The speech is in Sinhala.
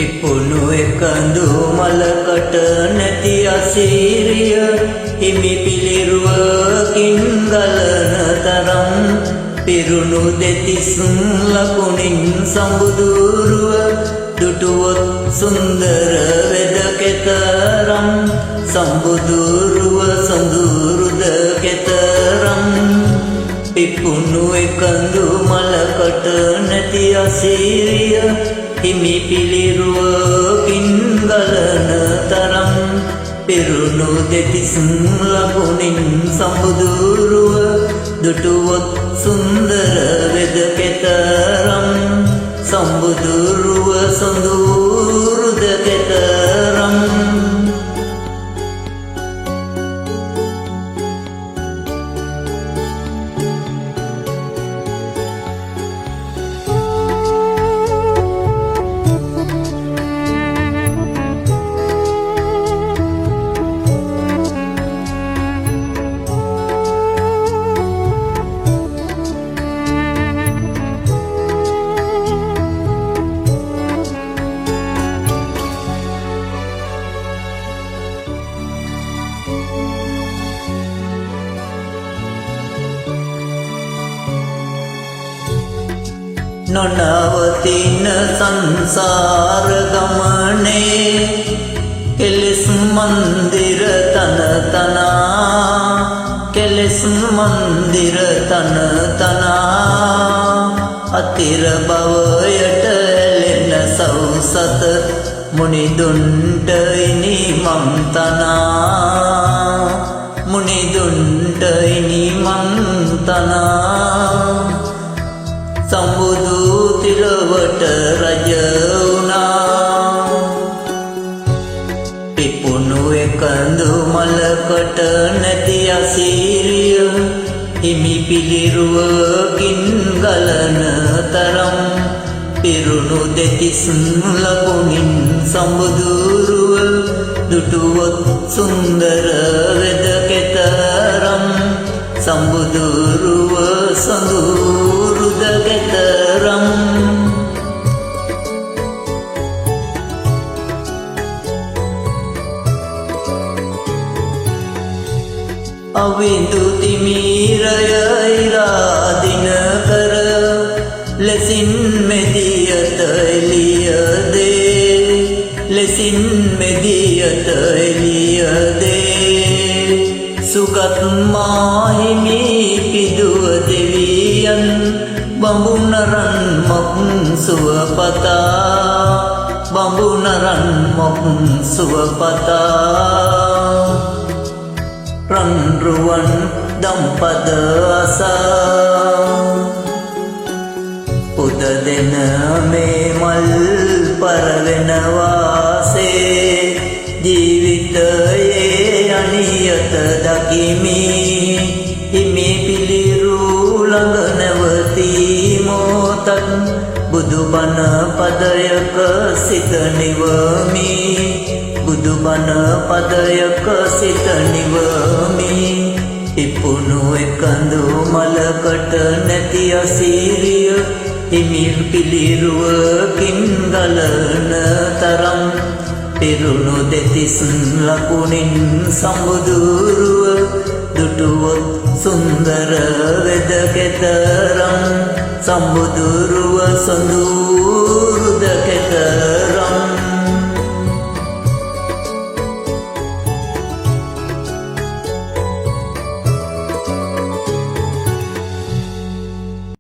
පිපුණු එකඳු මලකට නැති අසීරිය හිමි පිළිරුවකින් ගලන තරම් පිරුණු දෙතිස් ලකුණින් සම්බුදුරුව දුටුවොත් සුන්දර වෙද කෙතරම් සම්බුදුරුව සොඳුරුද කෙතරම් පිපුණු එකඳු මලකට නැති අසීරිය හිමි පිළිරුවකින් ගලන තරම් පිරුණු දෙතිස් ලකුණින් සම්බුදුරුව දුටුවොත් සුන්දර වෙද කෙතරම් සම්බුදුරුව සොඳුරුද කෙතරම් නොනවතින සංසාර ගමනේ කෙලෙස් මන්දිර තන තනා කෙලෙස් මන්දිර තන තනා අතිර භවයට එළෙන සෞසත මුනිදුන්ට ඉනි මම් තනා මුනිදුන්ට ඉනි මම් තනා සම්බුදු තිලවට රජ වුණා පිපුණු එකඳු මලකට නැති අසීරිය හිමි පිළිරුවකින් ගලන තරම් පිරුණු දෙතිස් ලකුණින් සම්බුදුරුව දුටුවොත් සුන්දර වෙද කෙතරම් සම්බුදුරුව සොඳුරුද කෙතරම් අවිඳු තිමීරය ඉරාදින කර ලෙසින් මෙදියත එළිය දේ ලෙසින් මෙදියත එළිය දේ සුගත් මාහිමි පිදුව දෙවියන් බඹුනරන් මොක් සුවපතා බඹුනරන් මොක් සුවපතා රන්රුවන් දම්පද අසා පුද දෙන මේ මල් පරවෙන වාසේ ජීවිතයේ අනියත දකිමි හිමි පිළිරු ළඟ නැවතී මොහොතක් බුදුබණ පදයක සිත නිවමි බුදුබණ පදයක සිත නිවමි පිපුණු එකඳු මලකට නැති අසීරිය හිමි පිළිරුවකින් ගලන තරම් පිරුණු දෙතිස් ලකුණින් සම්බුදුරුව දුටුවොත් සුන්දර වෙද කෙතරම් සම්බුදුරුව සොඳුරුද කෙතරම්